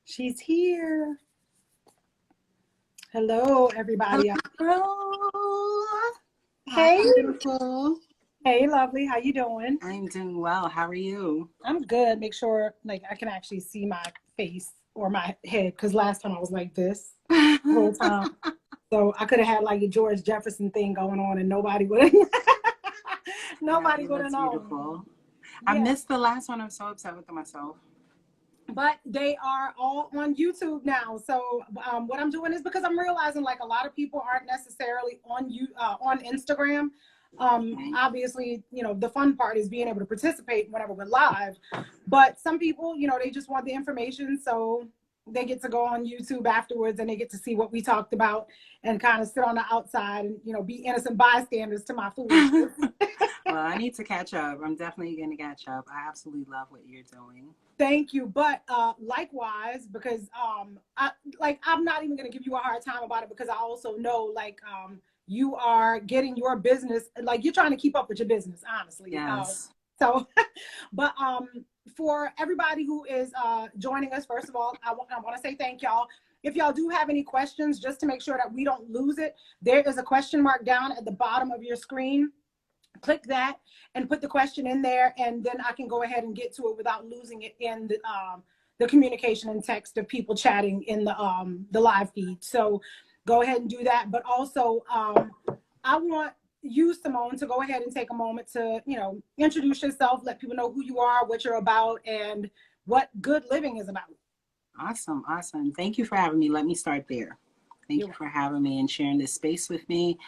She's here. Hello, everybody. Hello. Hi, Hey. beautiful. Hey, lovely. How you doing? I'm doing well. How are you? I'm good. Make sure like I can actually see my face or my head because last time I was like this the whole time. So I could have had like a George Jefferson thing going on and nobody would have Yeah, nobody would have that's known. beautiful. I Yeah. missed the last one. I'm so upset with myself. But they are all on YouTube now. So what I'm doing is because I'm realizing like a lot of people aren't necessarily on Instagram. Okay. Obviously, the fun part is being able to participate whenever we're live. But some people, they just want the information, so they get to go on YouTube afterwards and they get to see what we talked about and kind of sit on the outside and be innocent bystanders to my foolishness. Well, I need to catch up. I'm definitely going to catch up. I absolutely love what you're doing. Thank you. But likewise, because I'm not even gonna give you a hard time about it because I also know you are getting your business, like you're trying to keep up with your business, honestly. Yes. So but for everybody who is joining us, first of all, I want to say thank y'all. If y'all do have any questions, just to make sure that we don't lose it, there is a question mark down at the bottom of your screen. Click that and put the question in there, and then I can go ahead and get to it without losing it in the communication and text of people chatting in the live feed. So go ahead and do that. But also, I want you, Simone, to go ahead and take a moment to introduce yourself, let people know who you are, what you're about, and what good living is about. Awesome. Awesome. Thank you for having me. Let me start there. Thank you for having me and sharing this space with me,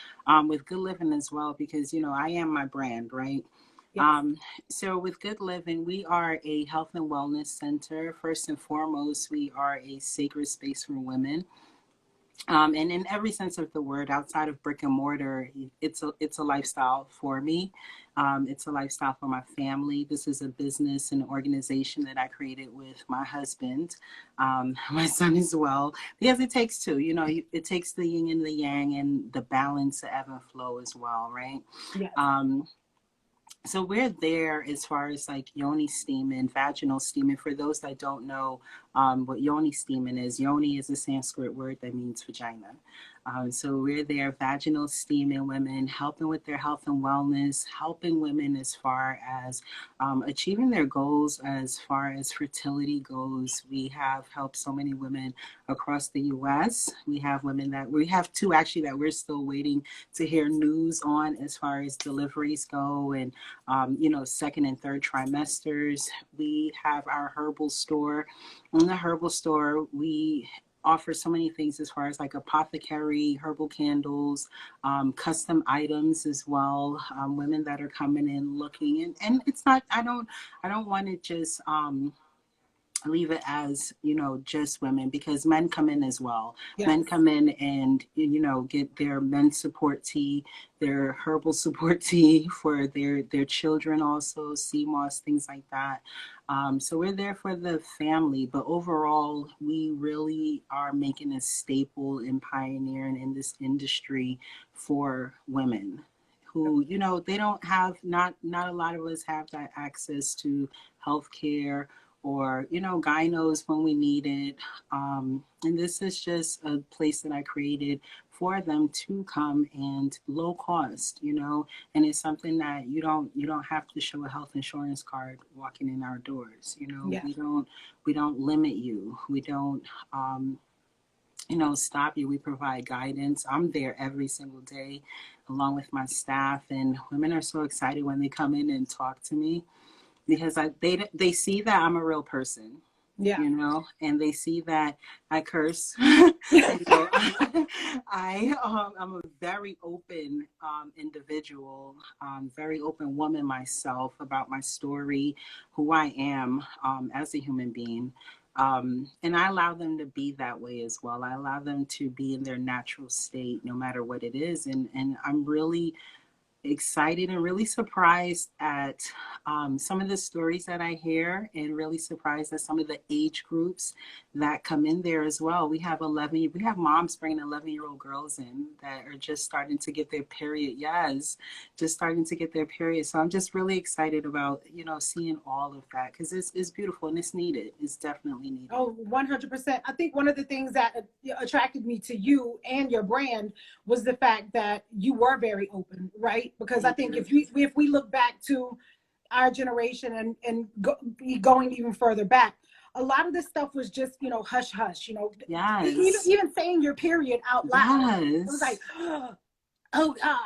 with Good Living as well, because, I am my brand, right? Yes. So with Good Living, we are a health and wellness center. First and foremost, we are a sacred space for women. And in every sense of the word, outside of brick and mortar, it's a lifestyle for me. It's a lifestyle for my family. This is a business and organization that I created with my husband, my son as well, because it takes two. It takes the yin and the yang and the balance, the ebb and flow as well, right? Yes. So we're there as far as like yoni steaming, vaginal steaming. For those that don't know what yoni steaming is, yoni is a Sanskrit word that means vagina. So we're there vaginal steaming women, helping with their health and wellness, helping women as far as achieving their goals as far as fertility goes. We have helped so many women across the U.S. We have two actually that we're still waiting to hear news on as far as deliveries go and second and third trimesters. We have our herbal store. In the herbal store, we offer so many things as far as like apothecary, herbal candles, custom items as well. Women that are coming in looking, and it's not. I don't want to just leave it as just women, because men come in as well. Yes. Men come in and get their men's support tea, their herbal support tea for their children, also sea moss, things like that. So we're there for the family, but overall we really are making a staple and pioneering in this industry for women who they don't have, not a lot of us have that access to healthcare or gynos when we need it, and this is just a place that I created for them to come and low cost, and it's something that you don't have to show a health insurance card walking in our doors. Yeah. We don't limit you, we don't stop you. We provide guidance. I'm there every single day along with my staff, and women are so excited when they come in and talk to me, because they see that I'm a real person. Yeah. And they see that I curse. I'm a very open individual, very open woman myself about my story, who I am as a human being. And I allow them to be that way as well. I allow them to be in their natural state, no matter what it is. And I'm really excited and really surprised at some of the stories that I hear, and really surprised at some of the age groups that come in there as well. We have moms bringing 11-year-old girls in that are just starting to get their period. Yes, just starting to get their period. So I'm just really excited about, seeing all of that, because it's beautiful and it's needed. It's definitely needed. Oh, 100%. I think one of the things that attracted me to you and your brand was the fact that you were very open, right? Because I think if we look back to our generation and going even further back, a lot of this stuff was just, hush hush, Yes. even saying your period out loud. Yes. It was like, oh God,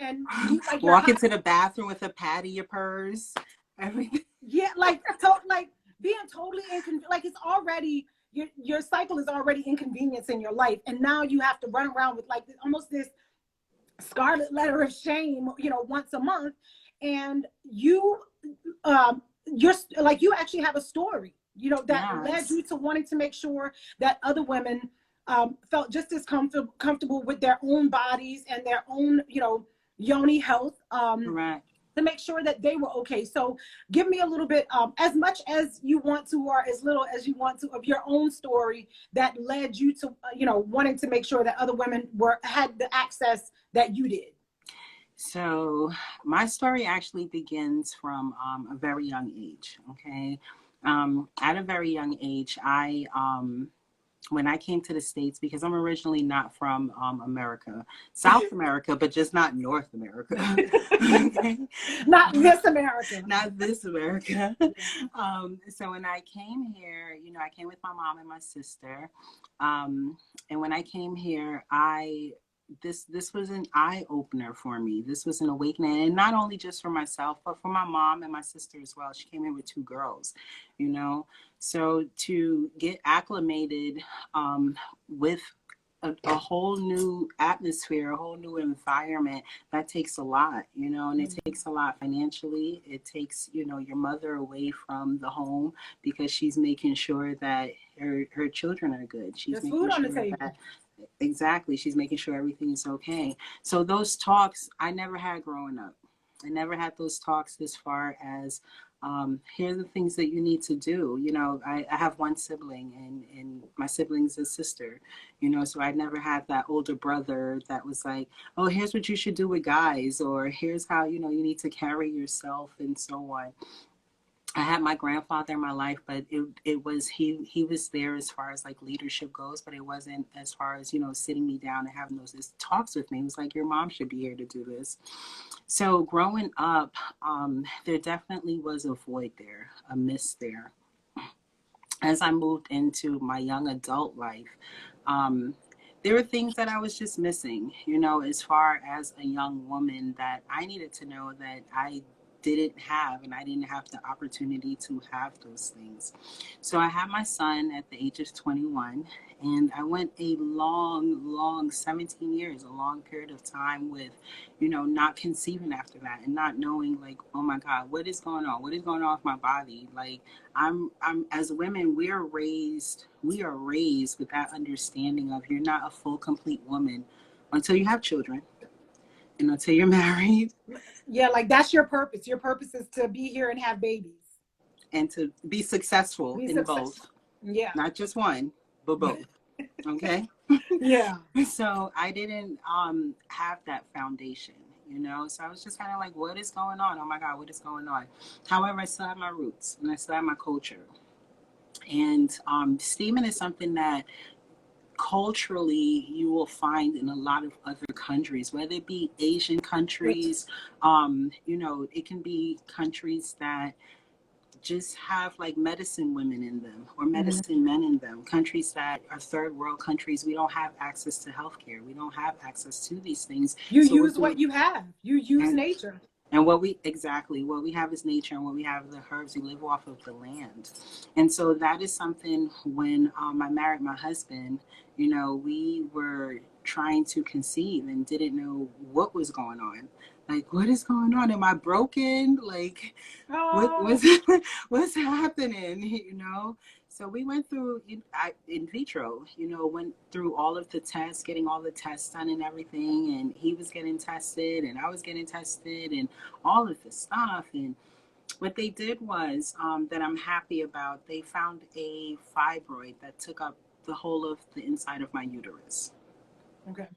and you, like, walk into the bathroom with a pad of your purse, everything. Yeah, like being totally like it's already your cycle is already inconvenience in your life, and now you have to run around with like almost this scarlet letter of shame, once a month, and you're like, you actually have a story, that led you to wanting to make sure that other women felt just as comfortable with their own bodies and their own, yoni health. Correct. To make sure that they were okay. So give me a little bit, as much as you want to, or as little as you want to, of your own story that led you to, wanting to make sure that other women had the access that you did. So my story actually begins from a very young age. Okay. At a very young age, when I came to the States, because I'm originally not from America, South America, but just not North America. Okay? Not this America. Not this America. So when I came here, I came with my mom and my sister. And when I came here, this was an eye opener for me. This was an awakening, and not only just for myself, but for my mom and my sister as well. She came in with 2 girls, So to get acclimated with a whole new atmosphere, a whole new environment, that takes a lot, and it takes a lot financially. It takes, your mother away from the home, because she's making sure that her children are good. She's There's making food on sure the table. that exactly, she's making sure everything's okay. So those talks I never had growing up. I never had those talks as far as here are the things that you need to do. I have one sibling, and my sibling's a sister, so I never had that older brother that was like, oh, here's what you should do with guys, or here's how, you need to carry yourself, and so on. I had my grandfather in my life, but it was, he was there as far as like leadership goes, but it wasn't as far as, sitting me down and having those talks with me. It was like, your mom should be here to do this. So growing up, there definitely was a void there, a miss there. As I moved into my young adult life, there were things that I was just missing, as far as a young woman, that I needed to know that I didn't have, and I didn't have the opportunity to have those things. So I had my son at the age of 21, and I went a long 17 years, a long period of time with, not conceiving after that, and not knowing, like, oh my God, what is going on? What is going on with my body? Like, I'm as women, we are raised with that understanding of, you're not a full, complete woman until you have children, and until you're married. Yeah, like that's your purpose. Your purpose is to be here and have babies. And to be successful in both. Yeah. Not just one, but both. Okay? Yeah. So I didn't have that foundation, So I was just kind of like, what is going on? Oh my God, what is going on? However, I still have my roots, and I still have my culture. And steaming is something that culturally you will find in a lot of other countries, whether it be Asian countries, it can be countries that just have like medicine women in them, or medicine men in them. Countries that are third world countries, we don't have access to healthcare. We don't have access to these things. You use what you have. You use nature. And what we have is nature, and what we have is the herbs. We live off of the land. And so that is something, when I married my husband, we were trying to conceive and didn't know what was going on. Like, what is going on? Am I broken? Like, Oh, what's happening? You know? So we went through in vitro, went through all of the tests, getting all the tests done and everything. And he was getting tested and I was getting tested and all of this stuff. And what they did was, that I'm happy about, they found a fibroid that took up the whole of the inside of my uterus. okay.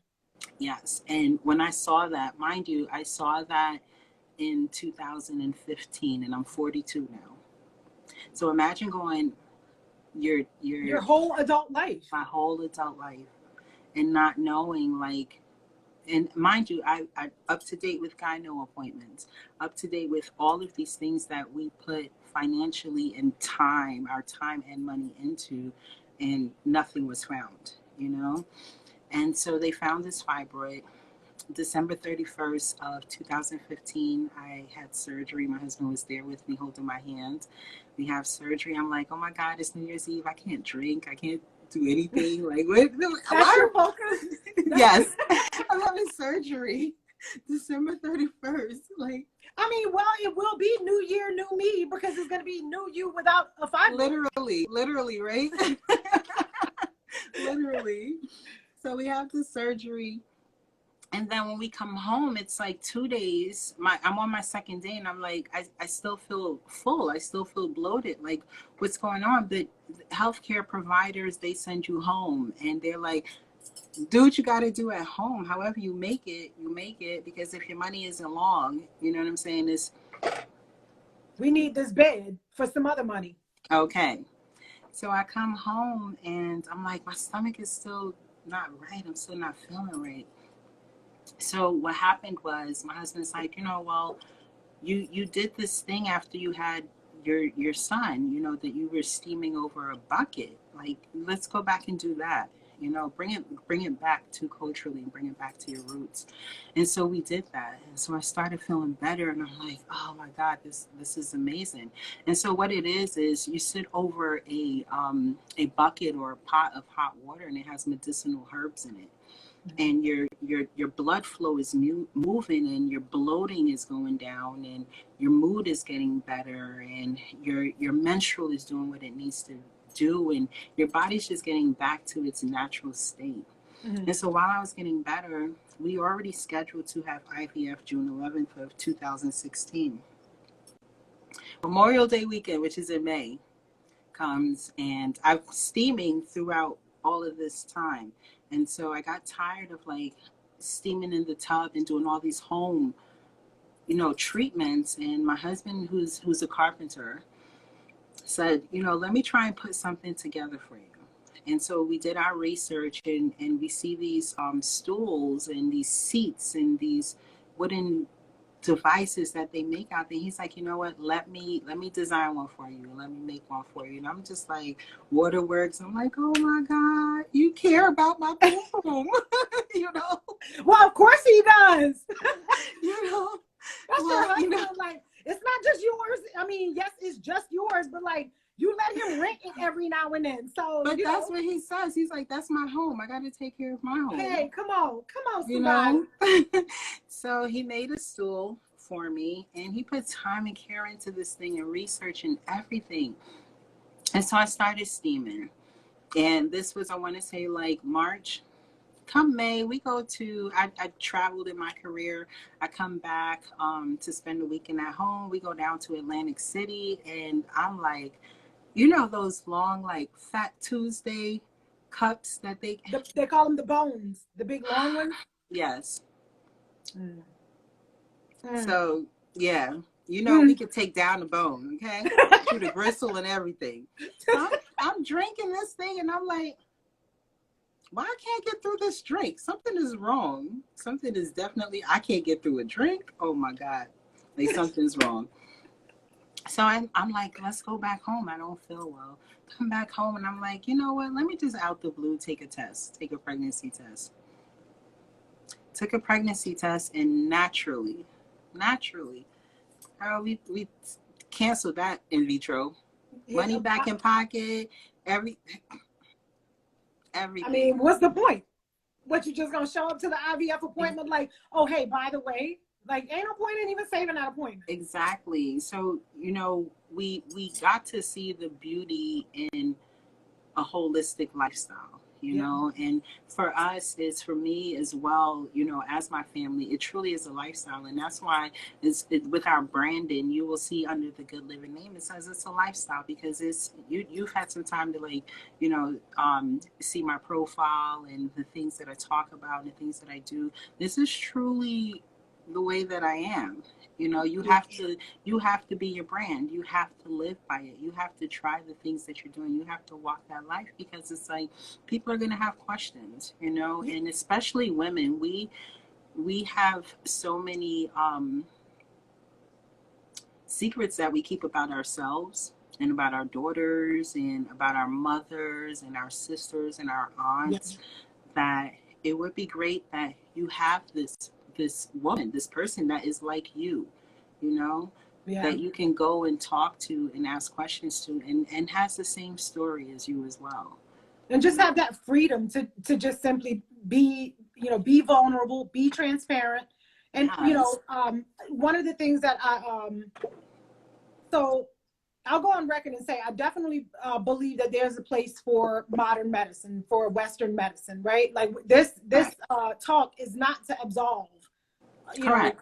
Yes. And when I saw that, mind you, I saw that in 2015 and I'm 42 now. So imagine going Your whole adult life. my whole adult life and not knowing, like, and mind you, I up to date with gyno appointments, up to date with all of these things that we put financially and time, our time and money into, and nothing was found, And so they found this fibroid. December 31st of 2015, I had surgery. My husband was there with me holding my hand. We have surgery. I'm like, oh my God, it's New Year's Eve. I can't drink. I can't do anything. Like, what? That's your focus? Yes. I'm having surgery December 31st. Like, I mean, well, it will be New Year, new me, because it's going to be new you without a fibroid. Literally, right? Literally. So we have the surgery. And then when we come home, it's like 2 days. I'm on my second day, and I'm like, I still feel full. I still feel bloated. Like, what's going on? The healthcare providers, they send you home, and they're like, do what you got to do at home. However you make it, you make it. Because if your money isn't long, you know what I'm saying? We need this bed for some other money. Okay. So I come home, and I'm like, my stomach is still not right. I'm still not feeling right. So what happened was my husband's like, well, you did this thing after you had your son, that you were steaming over a bucket. Like, let's go back and do that. Bring it back to culturally, bring it back to your roots. And so we did that. And so I started feeling better, and I'm like, oh my God, this is amazing. And so what it is you sit over a bucket or a pot of hot water, and it has medicinal herbs in it. And your blood flow is moving, and your bloating is going down, and your mood is getting better, and your menstrual is doing what it needs to do, and your body's just getting back to its natural state. Mm-hmm. And so while I was getting better, we already scheduled to have IVF June 11th of 2016. Memorial Day weekend, which is in May, comes, and I'm steaming throughout all of this time. And so I got tired of like steaming in the tub and doing all these home, treatments. And my husband, who's a carpenter, said, let me try and put something together for you. And so we did our research, and we see these stools and these seats and these wooden devices that they make out there. He's like, you know what, let me design one for you, let me make one for you. And I'm just like, waterworks. I'm like, oh my God, you care about my home. Well, of course he does. That's your husband. Like, it's not just yours. I mean, yes, it's just yours, but like, you let him rent it every now and then. So, but that's what he says. He's like, that's my home. I got to take care of my home. Hey, come on, somebody. So he made a stool for me, and he put time and care into this thing and research and everything. And so I started steaming. And this was, I want to say, like March. Come May, we go to, I traveled in my career. I come back to spend the weekend at home. We go down to Atlantic City, and I'm like, those long, like, Fat Tuesday cups that they call them the bones, the big long ones? Yes. So, yeah, we could take down the bone, okay? Through the gristle and everything. So I'm drinking this thing, and I'm like, why I can't get through this drink? Something is wrong. Something is definitely, I can't get through a drink. Oh my God. Like, something's wrong. So I'm like, let's go back home. I don't feel well. Come back home, and I'm like, you know what? Let me just out the blue take a pregnancy test. Took a pregnancy test, and naturally, we canceled that in vitro. Yeah, money back in pocket, everything. I mean, what's the point? What, you just gonna show up to the IVF appointment like, oh, hey, by the way, Like, ain't no point in even saving that appointment. Exactly. So, you know, we got to see the beauty in a holistic lifestyle, you Yeah. know, and for us, it's for me as well, you know, as my family, it truly is a lifestyle. And that's why with our branding, you will see under the Good Living name, it says it's a lifestyle, because you've had some time to, like, you know, see my profile and the things that I talk about and the things that I do. This is truly the way that I am. You know, you have to be your brand. You have to live by it. You have to try the things that you're doing. You have to walk that life, because it's like people are going to have questions, you know, and especially women. We have so many secrets that we keep about ourselves and about our daughters and about our mothers and our sisters and our aunts, that it would be great that you have this woman, this person that is like you know, that you can go and talk to and ask questions to, and has the same story as you as well. And just have that freedom to just simply be, you know, be vulnerable, be transparent. And, you know, one of the things that so I'll go on record and say, I definitely believe that there's a place for modern medicine, for Western medicine, right? Like this talk is not to absolve, you know,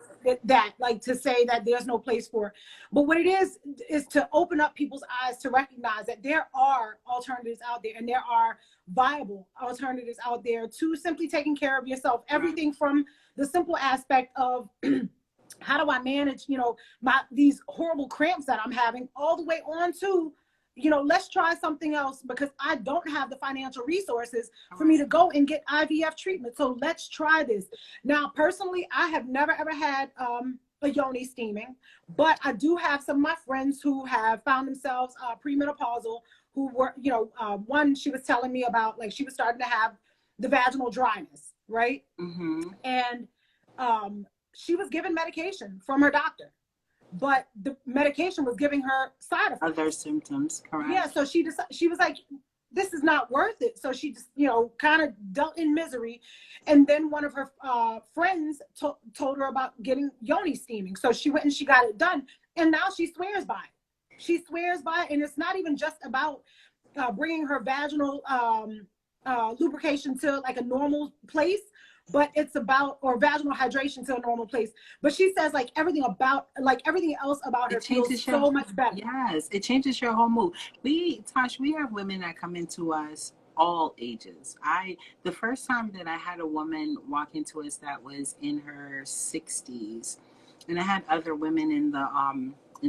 that, like, to say that there's no place for it. But what it is to open up people's eyes to recognize that there are alternatives out there, and there are viable alternatives out there to simply taking care of yourself. Everything from the simple aspect of how do I manage, you know, these horrible cramps that I'm having, all the way on to, you know, let's try something else, because I don't have the financial resources for me to go and get IVF treatment. So let's try this. Now, personally, I have never, ever had a yoni steaming, but I do have some of my friends who have found themselves premenopausal, who were, you know, one, she was telling me about, like, she was starting to have the vaginal dryness, right? And she was given medication from her doctor, but the medication was giving her side effects. Other symptoms, correct. Yeah, so she was like, this is not worth it. So she just, you know, kind of dealt in misery. And then one of her friends told her about getting yoni steaming. So she went and she got it done. And now she swears by it. She swears by it. And it's not even just about bringing her vaginal lubrication to, like, a normal place, but it's about, or vaginal hydration to a normal place. But she says, like, everything else about her feels so much better. Yes, it changes your whole mood. Tosh, we have women that come into us all ages. The first time that I had a woman walk into us that was in her 60s, and I had other women in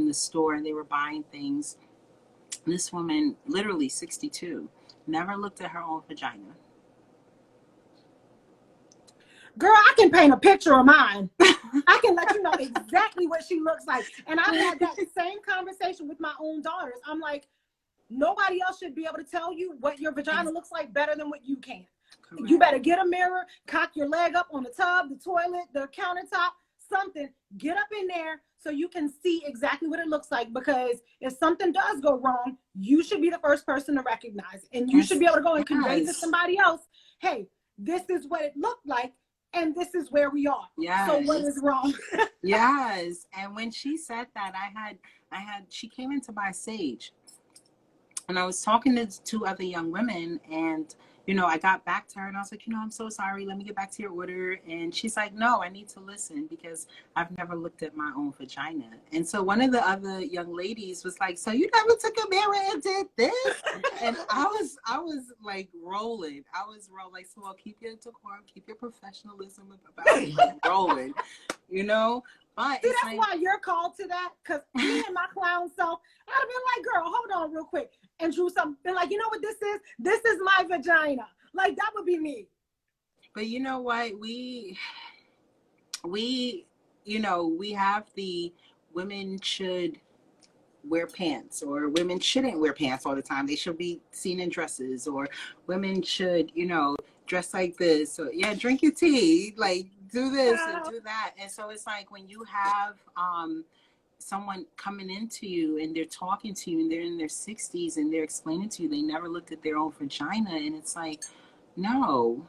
the store, and they were buying things. This woman, literally 62, never looked at her own vagina. Girl, I can paint a picture of mine. I can let you know exactly what she looks like. And I've had that same conversation with my own daughters. I'm like, nobody else should be able to tell you what your vagina looks like better than what you can. Correct. You better get a mirror, cock your leg up on the tub, the toilet, the countertop, something. Get up in there so you can see exactly what it looks like, because if something does go wrong, you should be the first person to recognize it. And you should be able to go and convey to somebody else, hey, this is what it looked like, and this is where we are. Yes. So what is wrong? Yes. And when she said that, she came in to buy sage, and I was talking to two other young women, and, you know, I got back to her and I was like, you know, I'm so sorry. Let me get back to your order. And she's like, no, I need to listen, because I've never looked at my own vagina. And so one of the other young ladies was like, so you never took a mirror and did this? And I was like rolling. Like, so I'll keep your decorum, keep your professionalism about rolling, you know? But see, that's why you're called to that, because me and my clown self, I'd have been like, girl, hold on real quick, and drew something, been like, you know what this is? This is my vagina. Like, that would be me. But you know what? We you know, we have the women should wear pants, or women shouldn't wear pants all the time. They should be seen in dresses, or women should, you know, dress like this. So yeah, drink your tea, like do this and do that. And so it's like when you have someone coming into you and they're talking to you and they're in their 60s and they're explaining to you they never looked at their own vagina, and it's like, No,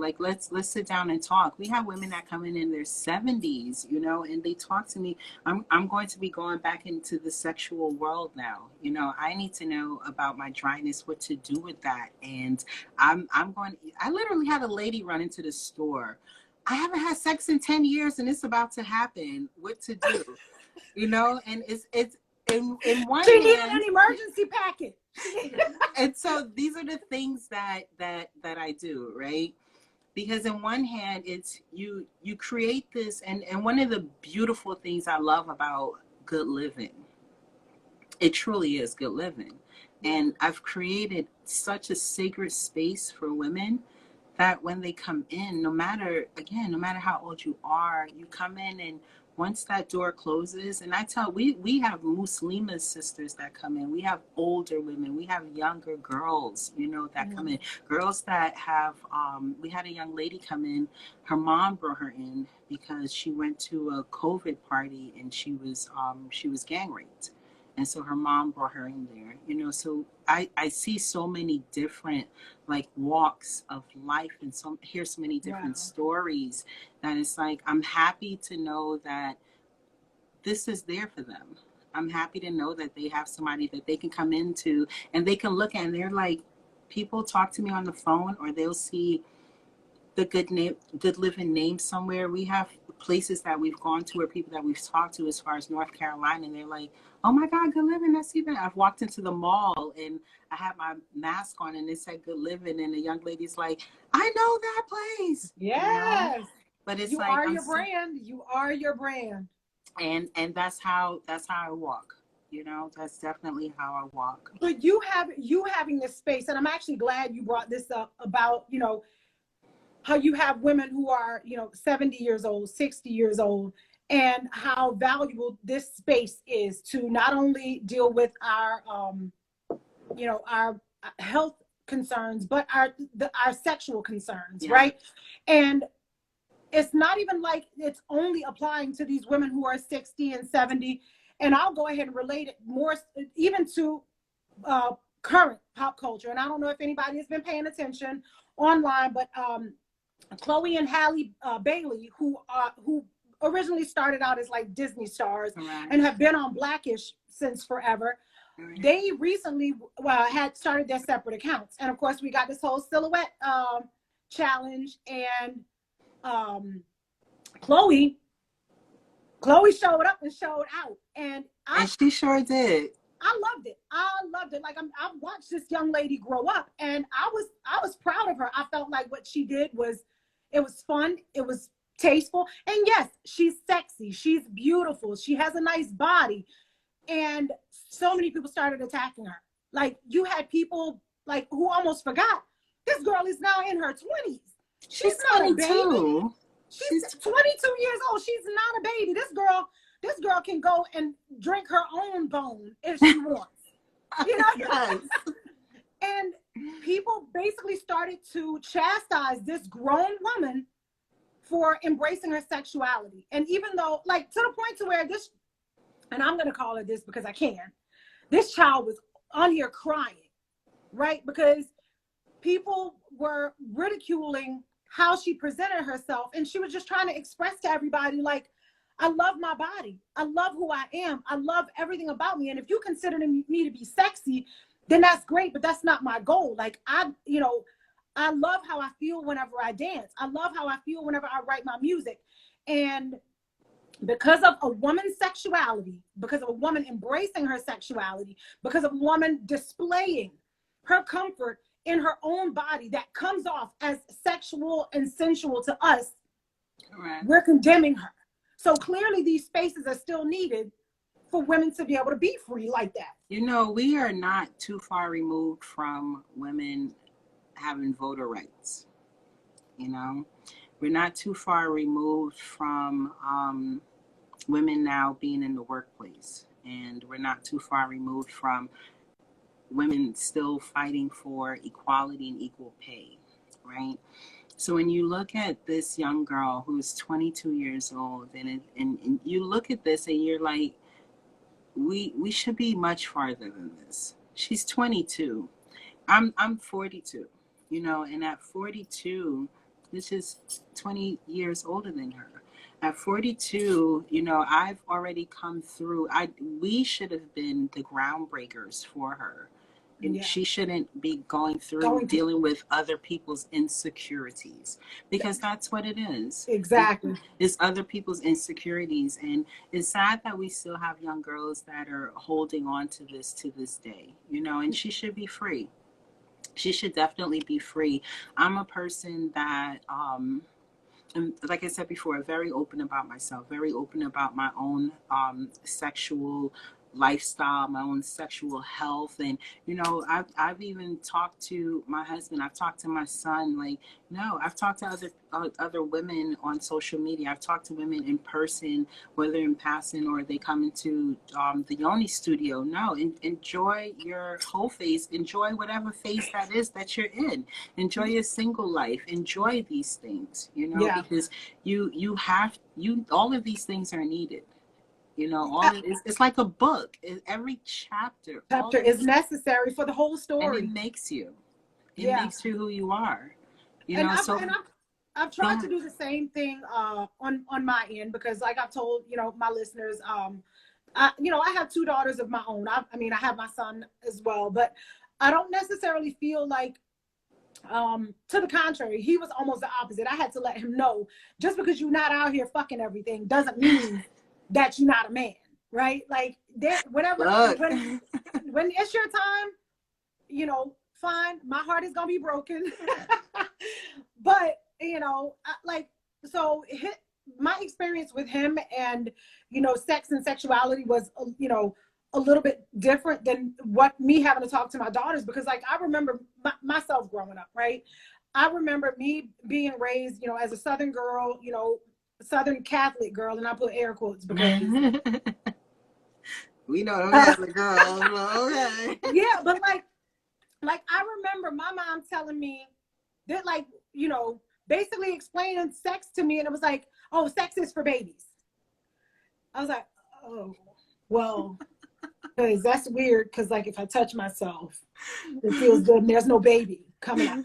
like let's sit down and talk. We have women that come in their 70s, you know, and they talk to me. I'm going to be going back into the sexual world now. You know, I need to know about my dryness, what to do with that. And I'm going I literally had a lady run into the store. I haven't had sex in 10 years and it's about to happen. What to do? You know, and it's in one She needed hand, an emergency packet. and so these are the things that I do, right? Because in one hand, it's you create this, and one of the beautiful things I love about good living, it truly is good living. And I've created such a sacred space for women that when they come in, no matter, again, no matter how old you are, you come in, and once that door closes, and I tell, we have Muslima sisters that come in, we have older women, we have younger girls, you know, that come in, girls that have, we had a young lady come in, her mom brought her in because she went to a COVID party and she was gang raped. And so her mom brought her in there, you know. So I see so many different like walks of life, and hear so many different stories that it's like I'm happy to know that this is there for them. I'm happy to know that they have somebody that they can come into and they can look at, and they're like, people talk to me on the phone, or they'll see the good living name somewhere. We have places that we've gone to, or people that we've talked to as far as North Carolina, and they're like, oh my God, good living, I see that. I've walked into the mall and I had my mask on and it said good living, and the young lady's like, I know that place. Yes. You know? But it's you like are your brand. You are your brand. And that's how I walk. You know, that's definitely how I walk. But you having this space, and I'm actually glad you brought this up about, you know, how you have women who are, you know, 70 years old, 60 years old, and how valuable this space is to not only deal with our, you know, our health concerns, but our sexual concerns, right? And it's not even like it's only applying to these women who are 60 and 70. And I'll go ahead and relate it more even to current pop culture. And I don't know if anybody has been paying attention online, but Chloe and Halle Bailey, who originally started out as like Disney stars and have been on Blackish since forever. They recently had started their separate accounts. And of course, we got this whole silhouette challenge, and Chloe showed up and showed out. And she sure did. I loved it. Like I watched this young lady grow up, and I was proud of her. I felt like what she did was, it was fun. It was tasteful. And yes, she's sexy. She's beautiful. She has a nice body. And so many people started attacking her. Like, you had people like who almost forgot this girl is now in her 20s. She's not a baby. She's 22 years old. She's not a baby. This girl can go and drink her own bone if she wants. You know? Yes. And people basically started to chastise this grown woman for embracing her sexuality. And even though, like, to the point to where this, and I'm going to call her this because I can, this child was on here crying, right? Because people were ridiculing how she presented herself. And she was just trying to express to everybody, like, I love my body. I love who I am. I love everything about me. And if you consider me to be sexy, then that's great, but that's not my goal. Like, I love how I feel whenever I dance. I love how I feel whenever I write my music. And because of a woman's sexuality, because of a woman embracing her sexuality, because of a woman displaying her comfort in her own body that comes off as sexual and sensual to us, correct, we're condemning her. So clearly these spaces are still needed for women to be able to be free like that. You know, we are not too far removed from women having voter rights. You know, we're not too far removed from women now being in the workplace. And we're not too far removed from women still fighting for equality and equal pay, right? So when you look at this young girl who's 22 years old, and you look at this and you're like, we should be much farther than this. She's 22. I'm 42. you know, and at 42, this is 20 years older than her. At 42, you know, I've already come through. We should have been the groundbreakers for her. And Yeah. she shouldn't be going through Going to dealing with other people's insecurities, because that's what it is. exactly. It's other people's insecurities. And it's sad that we still have young girls that are holding on to this day, you know, and she should be free. She should definitely be free. I'm a person that, and like I said before, very open about myself, very open about my own sexual lifestyle, my own sexual health. And, you know, I've even talked to my husband, I've talked to my son, like, no, I've talked to other women on social media. I've talked to women in person, whether in passing or they come into the Yoni studio. No, enjoy your whole phase. Enjoy whatever phase that is that you're in. Enjoy your single life. Enjoy these things, you know, Yeah. because all of these things are needed. You know, all it's like a book. Every chapter Is necessary for the whole and story. it makes you. It Yeah. makes you who you are. You And know, I've tried to do the same thing on my end, because like I've told, you know, my listeners, you know, I have 2 daughters of my own. I mean, I have my son as well, but I don't necessarily feel like, to the contrary, he was almost the opposite. I had to let him know, just because you're not out here fucking everything doesn't mean that you're not a man, right? Like, whenever when it's your time, you know, fine, my heart is gonna be broken. But, you know, my experience with him and, you know, sex and sexuality was, you know, a little bit different than what me having to talk to my daughters, because like I remember myself growing up, right? I remember me being raised, you know, as a Southern girl, you know, Southern Catholic girl, and I put air quotes because we know them Catholic girls. Okay. Yeah, but like I remember my mom telling me that, like, you know, basically explaining sex to me, and it was like, oh, sex is for babies. I was like, oh, well, because that's weird, because like if I touch myself, it feels good and there's no baby coming out.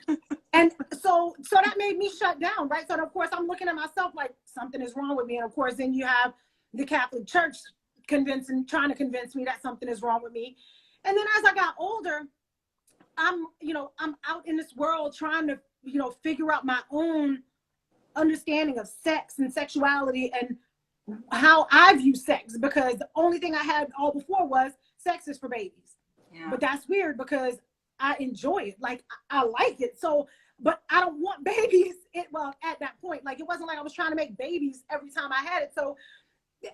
And so that made me shut down, right? So of course I'm looking at myself like something is wrong with me. And of course then you have the Catholic Church trying to convince me that something is wrong with me. And then as I got older, I'm out in this world trying to, you know, figure out my own understanding of sex and sexuality and how I view sex, because the only thing I had all before was sex is for babies. Yeah. But that's weird because I enjoy it. Like I like it. So, but I don't want babies. Well, at that point, like it wasn't like I was trying to make babies every time I had it. So,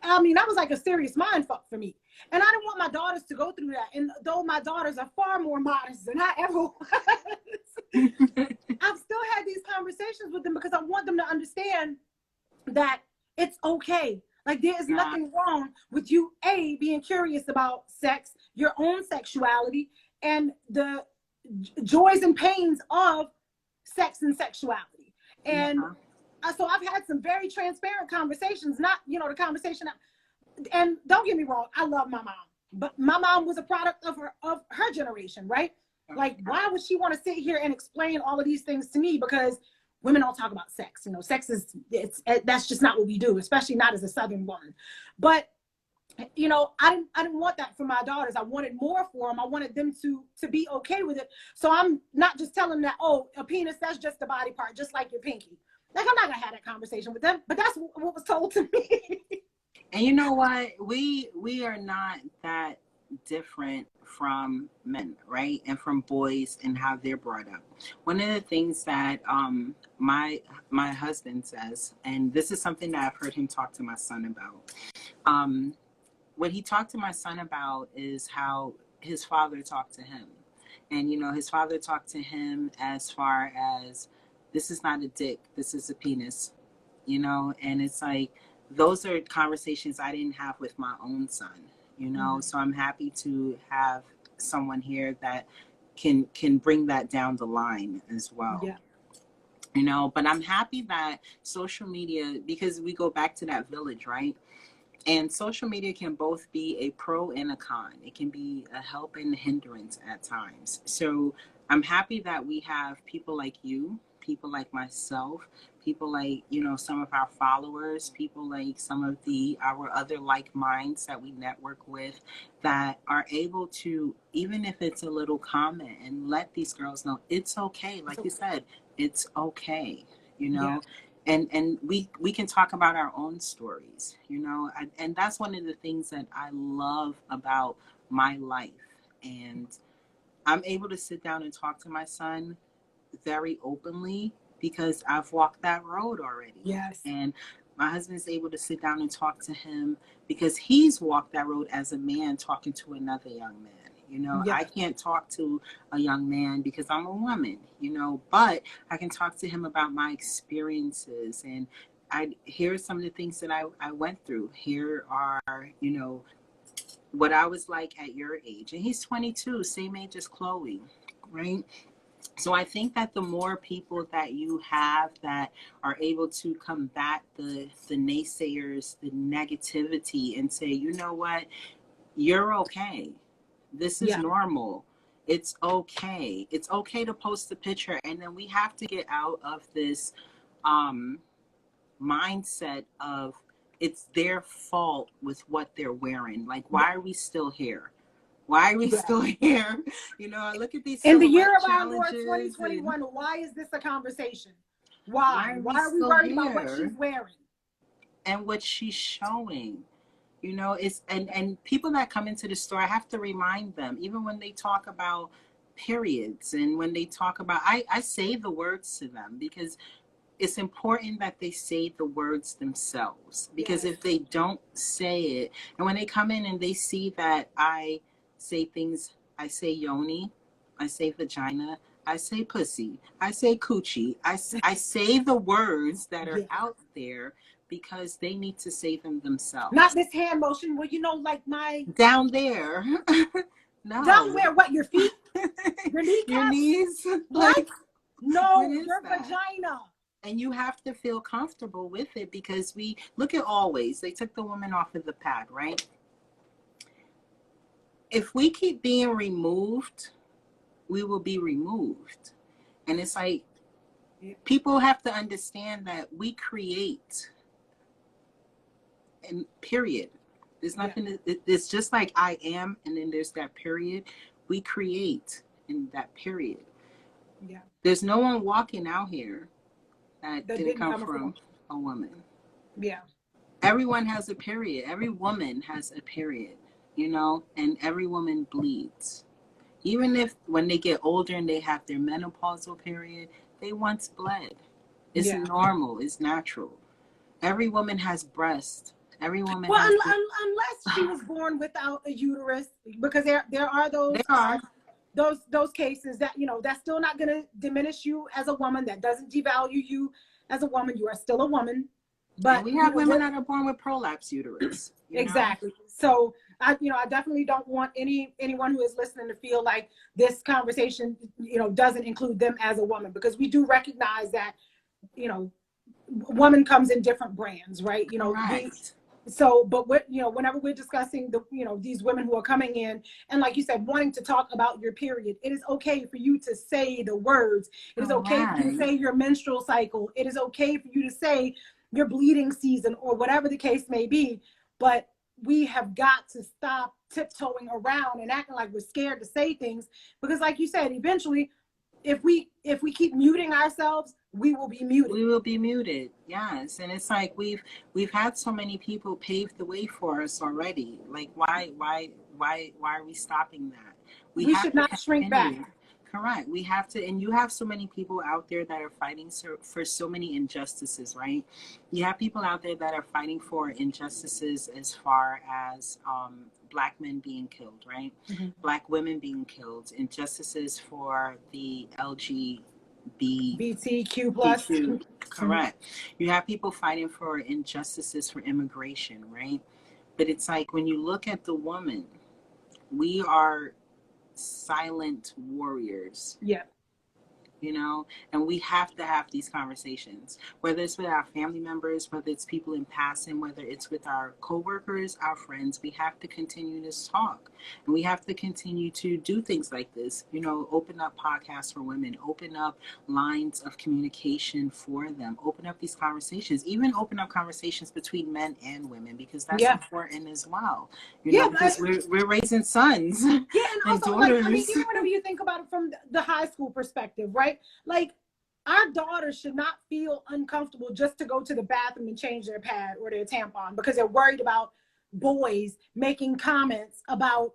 I mean, that was like a serious mind fuck for me. And I didn't want my daughters to go through that. And though my daughters are far more modest than I ever was, I've still had these conversations with them because I want them to understand that it's okay. Like there is nothing wrong with you, being curious about sex, your own sexuality, and the joys and pains of sex and sexuality. And so I've had some very transparent conversations, not, you know, the conversation. And don't get me wrong, I love my mom, but my mom was a product of her generation, right? Like, why would she want to sit here and explain all of these things to me? Because women don't talk about sex. You know, sex that's just not what we do, especially not as a Southern woman. But you know, I didn't want that for my daughters. I wanted more for them. I wanted them to be okay with it. So I'm not just telling them that, oh, a penis, that's just a body part, just like your pinky. Like, I'm not gonna have that conversation with them, but that's what was told to me. And you know what? We are not that different from men, right? And from boys and how they're brought up. One of the things that my husband says, and this is something that I've heard him talk to my son about. What he talked to my son about is how his father talked to him. And, you know, his father talked to him as far as, this is not a dick, this is a penis, you know? And it's like, those are conversations I didn't have with my own son, you know? Mm-hmm. So I'm happy to have someone here that can bring that down the line as well. Yeah. You know, but I'm happy that social media, because we go back to that village, right? And social media can both be a pro and a con. It can be a help and a hindrance at times. So I'm happy that we have people like you, people like myself, people like, you know, some of our followers, people like some of our other like minds that we network with, that are able to, even if it's a little comment, and let these girls know it's okay. Like you said, it's okay, you Yeah. know. And we can talk about our own stories, you know. And that's one of the things that I love about my life. And I'm able to sit down and talk to my son very openly because I've walked that road already. Yes. And my husband's able to sit down and talk to him because he's walked that road as a man talking to another young man. You know, Yeah. I can't talk to a young man because I'm a woman, you know, but I can talk to him about my experiences. And here's some of the things that I went through. Here are, you know, what I was like at your age. And he's 22, same age as Chloe, right? So I think that the more people that you have that are able to combat the naysayers, the negativity, and say, you know what, you're okay. This is Yeah. normal. It's okay. It's okay to post a picture. And then we have to get out of this um, mindset of it's their fault with what they're wearing. Like, why are we still here? Why are we Yeah. still here? You know, I look at these In the silhouette year of our Lord challenges 2021, why is this a conversation? why Why? are Why we are we still worried about what here? she's wearing? And what she's showing. You know, it's and people that come into the store, I have to remind them, even when they talk about periods and when they talk about I say the words to them because it's important that they say the words themselves, because Yes. if they don't say it, and when they come in and they see that I say things, I say yoni, I say vagina, I say pussy, I say coochie, I say the words that are Yeah. out there because they need to say them Not themselves. this hand motion where, you know, like my Down there. down No. where, what, your feet, your Your kneecaps? knees. What? Like, what No, is your that? vagina. And you have to feel comfortable with it, because we look at Always, they took the woman off of the pad, right? If we keep being removed, we will be removed. And it's like, people have to understand that we create, and period. There's nothing, it's just like I am, and then there's that period. We create in that period. Yeah. There's no one walking out here that That didn't didn't come come from from. a woman. Yeah. Everyone has a period. Every woman has a period, you know, and every woman bleeds. Even if when they get older and they have their menopausal period, they once bled. It's Yeah. normal, it's natural. Every woman has breast. Every woman Well, has. unless she was born without a uterus, because there are There are. those cases that, you know, that's still not going to diminish you as a woman. That doesn't devalue you as a woman. You are still a woman. And But we you have know, women that are born with prolapse uterus, you know? exactly. So I definitely don't want anyone who is listening to feel like this conversation, you know, doesn't include them as a woman, because we do recognize that, you know, woman comes in different brands, right? You know, Correct. but what, you know, whenever we're discussing these women who are coming in and, like you said, wanting to talk about your period, it is okay for you to say the words. It is okay for you to Correct. say your menstrual cycle. It is okay for you to say your bleeding season, or whatever the case may be. But we have got to stop tiptoeing around and acting like we're scared to say things, because, like you said, eventually, if we keep muting ourselves, we will be muted. We will be muted. Yes. And it's like we've had so many people pave the way for us already. Like, why are we stopping that? We We have should to not shrink back. continue. Correct. We have to, and you have so many people out there that are fighting for so many injustices, right? You have people out there that are fighting for injustices as far as Black men being killed, right? Mm-hmm. Black women being killed, injustices for the BTQ plus. LGBTQ. Mm-hmm. Correct. You have people fighting for injustices for immigration, right? But it's like, when you look at the woman, we are silent warriors. Yeah. you know, and we have to have these conversations, whether it's with our family members, whether it's people in passing, whether it's with our coworkers, our friends. We have to continue this talk, and we have to continue to do things like this, you know, open up podcasts for women, open up lines of communication for them, open up these conversations, even open up conversations between men and women, because that's Yeah. important as well, you Yeah. know, because we're raising sons Yeah, and and also, like, I mean, daughters. even whenever you think about it from the high school perspective, right? Like, our daughters should not feel uncomfortable just to go to the bathroom and change their pad or their tampon because they're worried about boys making comments about,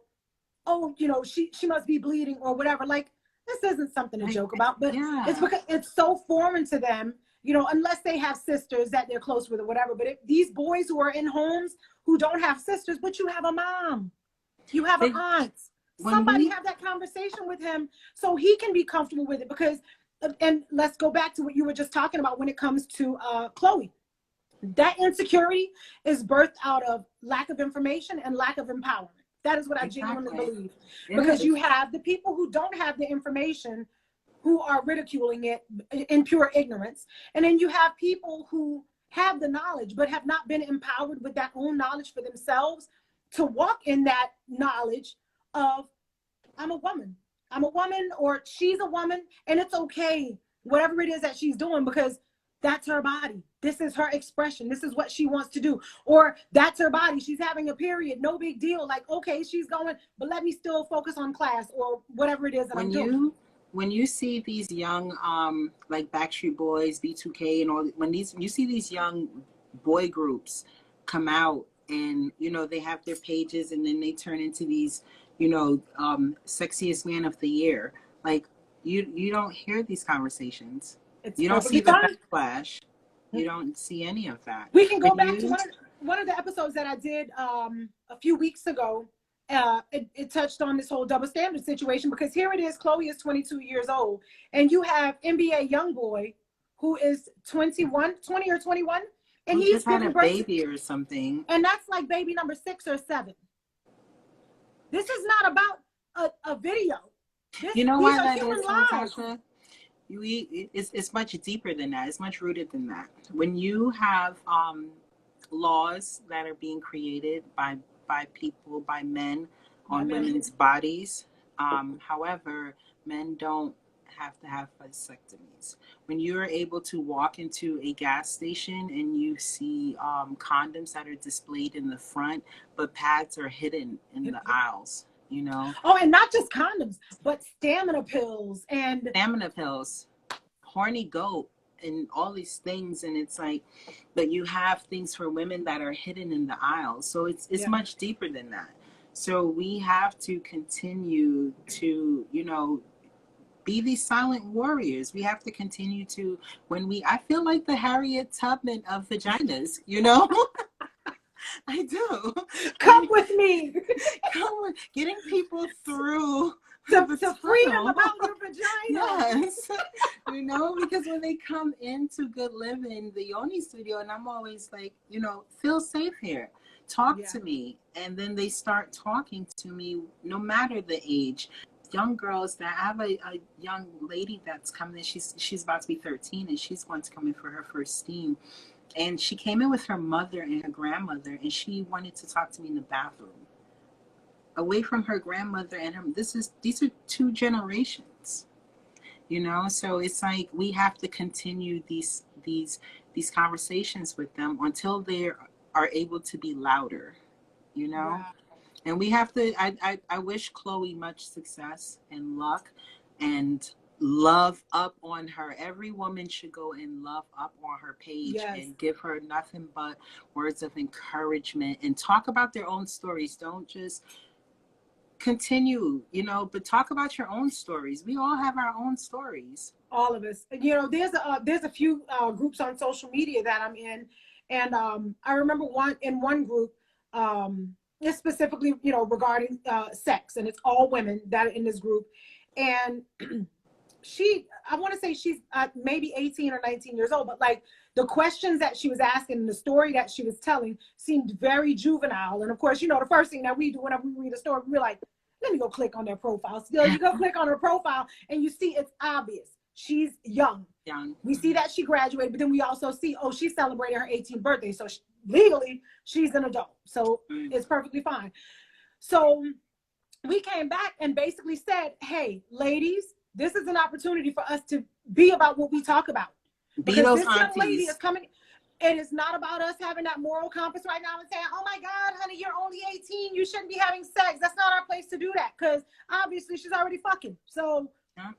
oh, you know, she must be bleeding or whatever. Like, this isn't something to Like, joke about, but it's yeah. because it's so foreign to them, you know, unless they have sisters that they're close with or whatever. But these boys who are in homes who don't have sisters, but you have a mom, you have an They, aunt, when somebody we have that conversation with him so he can be comfortable with it. Because, and let's go back to what you were just talking about when it comes to Chloe. That insecurity is birthed out of lack of information and lack of empowerment. That is what I genuinely exactly believe. it Because you is. have the people who don't have the information who are ridiculing it in pure ignorance. And then you have people who have the knowledge but have not been empowered with that own knowledge for themselves to walk in that knowledge of, I'm a woman. I'm a woman, or she's a woman, and it's okay, whatever it is that she's doing, because that's her body. This is her expression. This is what she wants to do. Or that's her body. She's having a period. No big deal. Like, okay, she's going, but let me still focus on class or whatever it is that I'm when doing. you see these young like Backstreet Boys, B2K, and all, when you see these young boy groups come out, and you know they have their pages, and then they turn into these, you know, sexiest man of the year, like you don't hear these conversations, It's you don't perfectly see the fine. backlash, you don't see any of that. We can go When back to you one of the episodes that I did a few weeks ago. It touched on this whole double standard situation, because here it is, Chloe is 22 years old, and you have NBA YoungBoy who is 21, 20 or 21, and who he's just had a giving birth to, baby or something. and that's like baby number 6 or 7. This is not about a video. You know These why are that human is, though, lives. Tasha? It's much deeper than that. It's much rooted than that. When you have laws that are being created by people, by men, My on man. women's bodies, however, men don't have to have vasectomies. When you're able to walk into a gas station and you see condoms that are displayed in the front, but pads are hidden in the aisles, you know, Oh, and not just condoms, but stamina pills and stamina pills, horny goat, and all these things, and it's like, but you have things for women that are hidden in the aisles, so it's yeah. much deeper than that. So we have to continue to, you know, be these silent warriors. We have to continue to, when we, I feel like the Harriet Tubman of vaginas, you know. I do. Come with me Come on, getting people through to the freedom tunnel. about your vagina. Yes, you know, because when they come into Good Living, the Yoni studio, and I'm always like, you know, feel safe here. Talk Yeah. to me. And then they start talking to me, no matter the age. Young girls that I have a young lady that's coming in, she's about to be 13, and she's going to come in for her first steam. And she came in with her mother and her grandmother, and she wanted to talk to me in the bathroom, away from her grandmother and her. These are two generations, you know. So it's like we have to continue these conversations with them until they are able to be louder, you know. Wow. And we have to. I wish Chloe much success and luck, and love up on her. Every woman should go and love up on her page Yes. and give her nothing but words of encouragement and talk about their own stories. Don't just continue, you know, but talk about your own stories. We all have our own stories. All of us. You know, there's a few groups on social media that I'm in, and I remember one group, it's specifically, you know, regarding sex, and it's all women that are in this group, and I want to say she's maybe 18 or 19 years old, but like the questions that she was asking and the story that she was telling seemed very juvenile. And of course, you know, the first thing that we do whenever we read a story, we're like, let me go click on their profile. Still, you go click on her profile and you see it's obvious. she's young. Young. We see that she graduated, but then we also see, oh, she's celebrating her 18th birthday. So legally, she's an adult. So it's perfectly fine. So we came back and basically said, hey, ladies, this is an opportunity for us to be about what we talk about. Be because those this aunties. young lady is coming. It is not about us having that moral compass right now and saying, oh my God, honey, you're only 18. You shouldn't be having sex. That's not our place to do that. Because obviously she's already fucking. So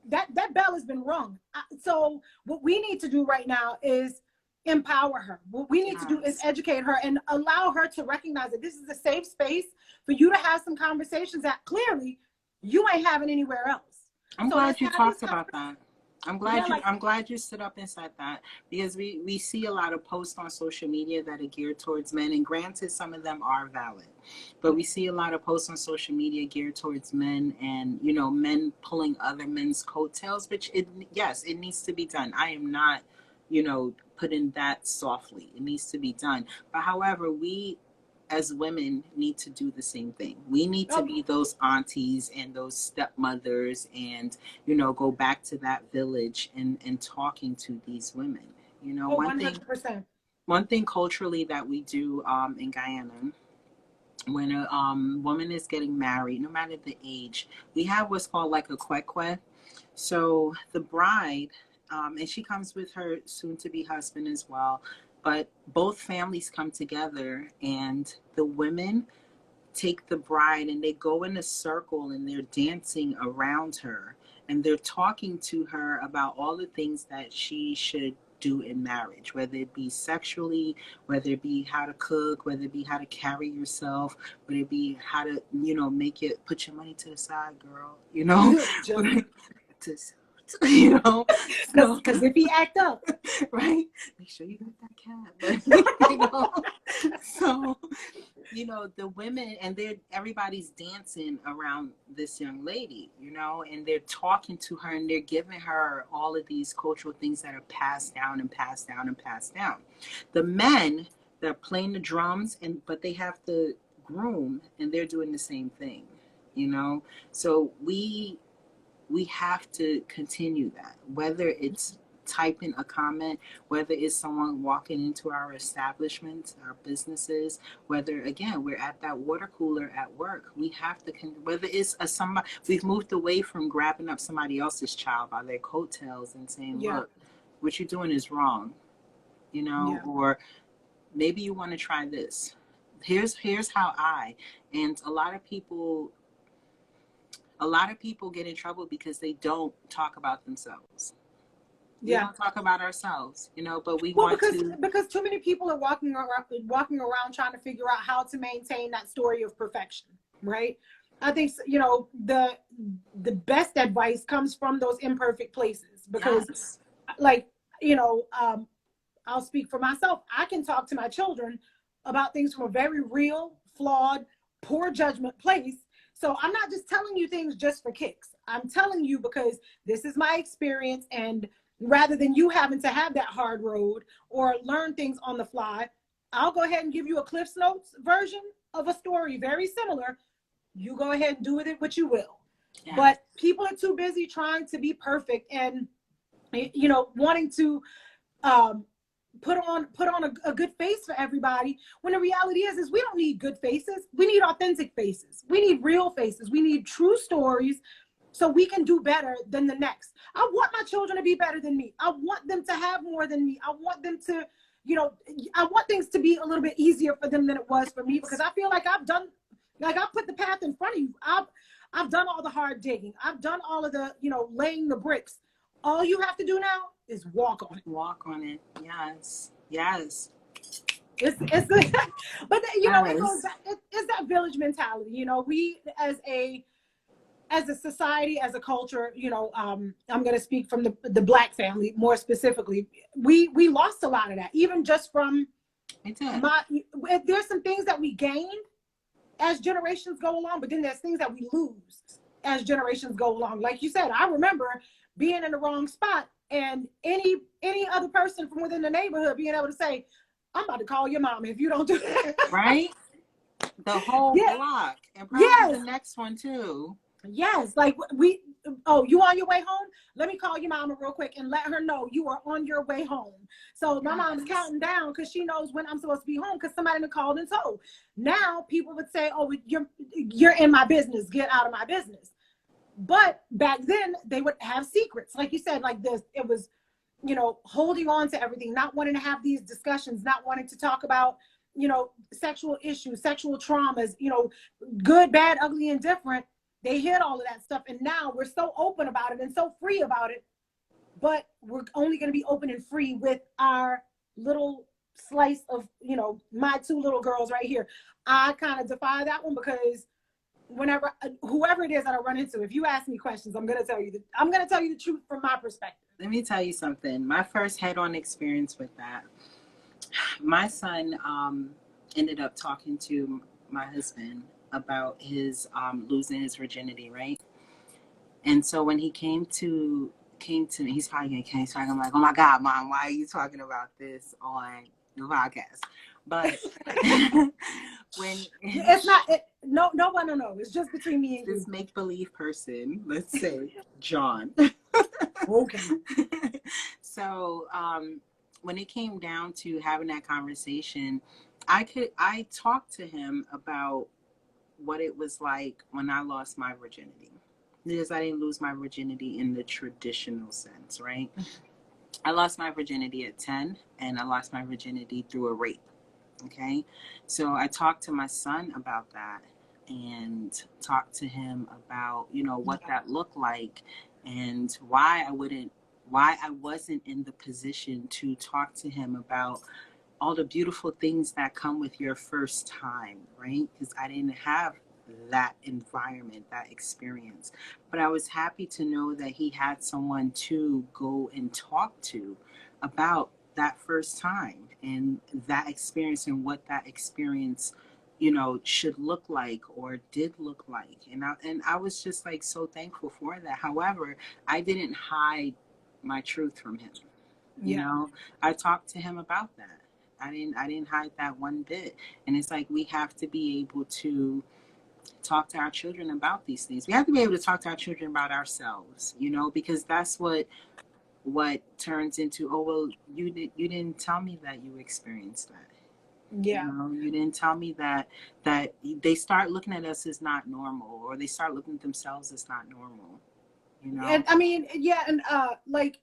that bell has been rung. So what we need to do right now is empower her. What we need to do is educate her and allow her to recognize that this is a safe space for you to have some conversations that clearly you ain't having anywhere else. I'm glad you talked about that. I'm glad I'm glad you stood up and said that, because we see a lot of posts on social media that are geared towards men, and granted, some of them are valid, but we see a lot of posts on social media geared towards men, and you know, men pulling other men's coattails, which it needs to be done. I am not, you know, putting that softly. It needs to be done. But however, we as women need to do the same thing. We need to be those aunties and those stepmothers, and, you know, go back to that village and talking to these women. You know, 100%. One thing culturally that we do in Guyana, when a woman is getting married, no matter the age, we have what's called like a kwekwe. So the bride, and she comes with her soon-to-be husband as well, but both families come together, and the women take the bride and they go in a circle and they're dancing around her, and they're talking to her about all the things that she should do in marriage, whether it be sexually, whether it be how to cook, whether it be how to carry yourself, whether it be how to, you know, make it, put your money to the side, girl, you know, you know, because if he act up, right, make sure you got that cat. But, you know, so, you know, the women, and everybody's dancing around this young lady, you know, and they're talking to her, and they're giving her all of these cultural things that are passed down and passed down and passed down. The men, they're playing the drums, but they have to groom, and they're doing the same thing, you know. So we have to continue that, whether it's typing a comment, whether it's someone walking into our establishments, our businesses, whether, again, we're at that water cooler at work, we have to, whether it's somebody, we've moved away from grabbing up somebody else's child by their coattails and saying, look, what you're doing is wrong, you know, or maybe you want to try this. Here's how and a lot of people get in trouble because they don't talk about themselves. We don't talk about ourselves, you know, but because too many people are walking around trying to figure out how to maintain that story of perfection, right? I think, you know, the best advice comes from those imperfect places, because like, you know, I'll speak for myself. I can talk to my children about things from a very real, flawed, poor judgment place. So I'm not just telling you things just for kicks. I'm telling you because this is my experience, and rather than you having to have that hard road or learn things on the fly, I'll go ahead and give you a Cliff's Notes version of a story very similar. You go ahead and do with it what you will. Yes. But people are too busy trying to be perfect and, you know, wanting to put on a good face for everybody, when the reality is we don't need good faces. We need authentic faces. We need real faces. We need true stories, so we can do better than the next. I want my children to be better than me. I want them to have more than me. I want them to, you know, I want things to be a little bit easier for them than it was for me, because I feel like I've put the path in front of you. I've done all the hard digging. I've done all of the, you know, laying the bricks. All you have to do now is walk on it. Walk on it. Yes. It's but you know, it goes back, it's that village mentality. You know, we as a society, as a culture, you know, I'm going to speak from the Black family more specifically. We lost a lot of that, even just from there's some things that we gained as generations go along, but then there's things that we lose as generations go along. Like you said, I remember being in the wrong spot, and any other person from within the neighborhood being able to say, I'm about to call your mom if you don't do that. Right? The whole block. And probably the next one too. Yes. Like you on your way home? let me call your mama real quick and let her know you are on your way home. So my mom's counting down because she knows when I'm supposed to be home because somebody called and told. Now people would say, oh, you're in my business. Get out of my business. But back then they would have secrets. Like you said, like this, it was, you know, holding on to everything, not wanting to have these discussions, not wanting to talk about, you know, sexual issues, sexual traumas, you know, good, bad, ugly, and different. They hid all of that stuff. And now we're so open about it and so free about it, but we're only going to be open and free with our little slice of, you know, my two little girls right here. I kind of defy that one because whenever, whoever it is that I run into, if you ask me questions, I'm going to tell you the truth from my perspective. Let me tell you something. My first head-on experience with that, my son ended up talking to my husband about his losing his virginity, right? And so when he came to me, he's probably gonna he's talking, I'm like, oh my God, Mom, why are you talking about this on the podcast? But when it's not no, it's just between me and this you. make-believe person, let's say John. Okay. So when it came down to having that conversation, I talked to him about what it was like when I lost my virginity. Because I didn't lose my virginity in the traditional sense, right? I lost my virginity at 10, and I lost my virginity through a rape. Okay. So I talked to my son about that and talked to him about, you know, what that looked like and why I wasn't in the position to talk to him about all the beautiful things that come with your first time, right? Because I didn't have that environment, that experience. But I was happy to know that he had someone to go and talk to about that first time and that experience and what that experience, you know, should look like or did look like. And I was just like so thankful for that. However, I didn't hide my truth from him. You know, I talked to him about that. I didn't hide that one bit. And it's like we have to be able to talk to our children about these things. We have to be able to talk to our children about ourselves, you know, because that's what turns into, oh well, you didn't tell me that you experienced that. Yeah. You know, you didn't tell me that they start looking at us as not normal, or they start looking at themselves as not normal. You know? And I mean, yeah, and like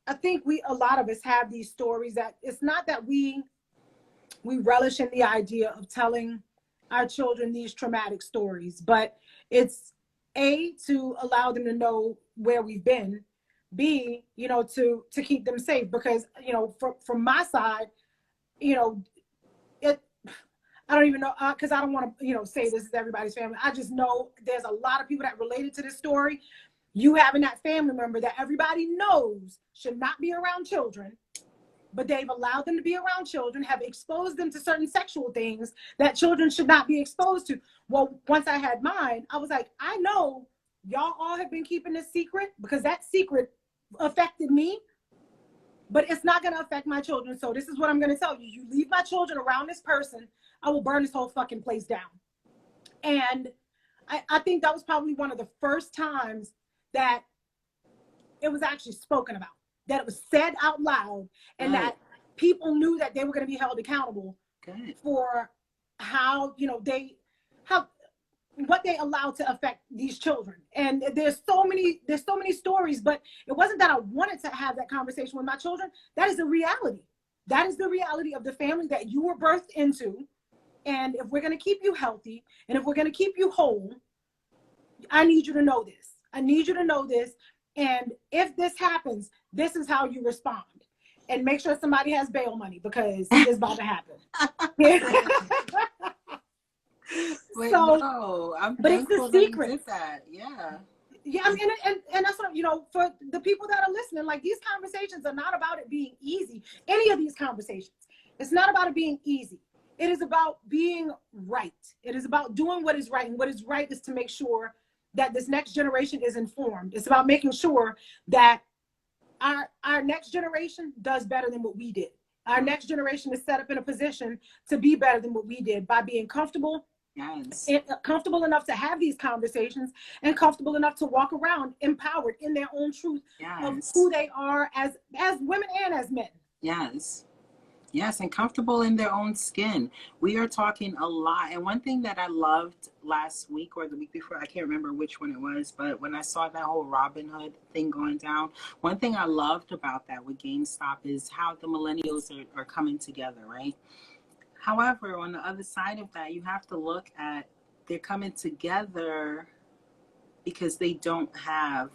I think a lot of us have these stories that it's not that we relish in the idea of telling our children these traumatic stories, but it's to allow them to know where we've been, B, you know, to keep them safe, because, you know, from my side, you know, I don't even know, because I don't want to, you know, say this is everybody's family. I just know there's a lot of people that related to this story. You having that family member that everybody knows should not be around children, but they've allowed them to be around children, have exposed them to certain sexual things that children should not be exposed to. Well, once I had mine, I was like, I know y'all all have been keeping this secret because that secret affected me, but it's not going to affect my children. So this is what I'm going to tell you. You leave my children around this person, I will burn this whole fucking place down. And I think that was probably one of the first times that it was actually spoken about, that it was said out loud, and that people knew that they were going to be held accountable for how, you know, what they allowed to affect these children. And there's so many stories, but it wasn't that I wanted to have that conversation with my children. That is the reality. That is the reality of the family that you were birthed into. And if we're going to keep you healthy, and if we're going to keep you whole, I need you to know this. I need you to know this. And if this happens, this is how you respond. And make sure somebody has bail money, because it's about to happen. Wait, so, no, I'm but it's the secret. You did that. Yeah. Yeah, I mean, and that's what, you know, for the people that are listening, like, these conversations are not about it being easy. Any of these conversations, it's not about it being easy. It is about being right. It is about doing what is right. And what is right is to make sure that this next generation is informed. It's about making sure that our next generation does better than what we did. Our next generation is set up in a position to be better than what we did by being comfortable Yes. And comfortable enough to have these conversations, and comfortable enough to walk around empowered in their own truth of Yes. who they are as women and as men. Yes. Yes, and comfortable in their own skin. We are talking a lot. And one thing that I loved last week or the week before, I can't remember which one it was, but when I saw that whole Robin Hood thing going down, one thing I loved about that with GameStop is how the millennials are coming together, right? However, on the other side of that, you have to look at they're coming together because they don't have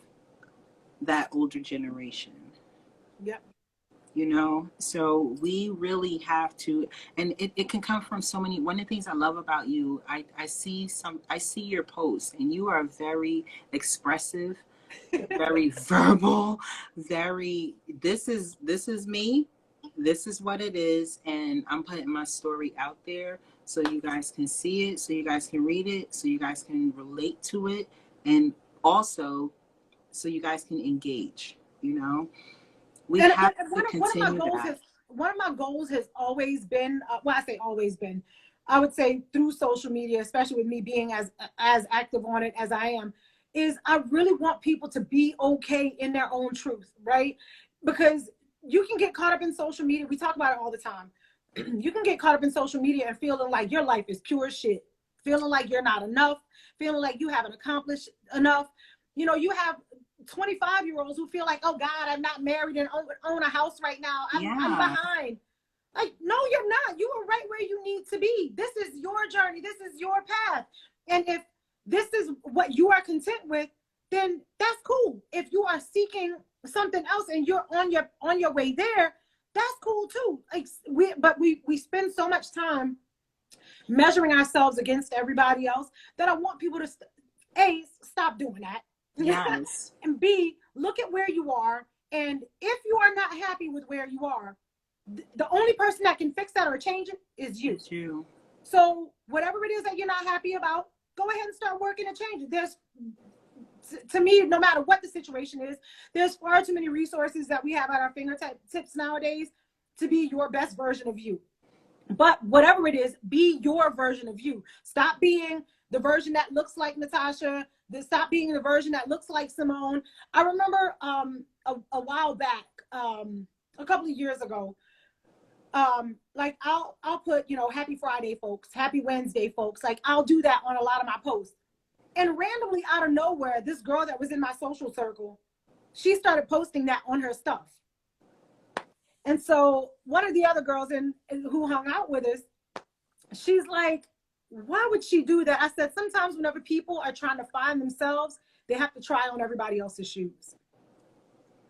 that older generation. Yep. You know, so we really have to, and it can come from so many. One of the things I love about you, I see your posts, and you are very expressive, very verbal, very this is me, this is what it is, and I'm putting my story out there so you guys can see it, so you guys can read it, so you guys can relate to it, and also so you guys can engage, you know. We And have to one of my continue goals that. is one of my goals has always been, well, I say always been, I would say through social media, especially with me being as active on it as I am, is I really want people to be okay in their own truth, right? Because you can get caught up in social media. We talk about it all the time. You can get caught up in social media and feeling like your life is pure shit, feeling like you're not enough, feeling like you haven't accomplished enough. You know, you have 25-year-olds who feel like, oh God, I'm not married and own a house right now. I'm Yeah. behind. Like, no, you're not. You are right where you need to be. This is your journey. This is your path. And if this is what you are content with, then that's cool. If you are seeking something else and you're on your way there, that's cool too. Like we spend so much time measuring ourselves against everybody else that I want people to A, stop doing that. Yes. And B, look at where you are. And if you are not happy with where you are, the only person that can fix that or change it is you. It's you. So whatever it is that you're not happy about, go ahead and start working to change it. There's, to me, no matter what the situation is, there's far too many resources that we have at our fingertips nowadays to be your best version of you. But whatever it is, be your version of you. Stop being the version that looks like Natasha. Stop being the version that looks like Simone. I remember a while back, a couple of years ago, like I'll put, you know, happy Friday, folks, happy Wednesday, folks. Like I'll do that on a lot of my posts. And randomly out of nowhere, this girl that was in my social circle, she started posting that on her stuff. And so one of the other girls who hung out with us, she's like, why would she do that? I said, sometimes whenever people are trying to find themselves, they have to try on everybody else's shoes.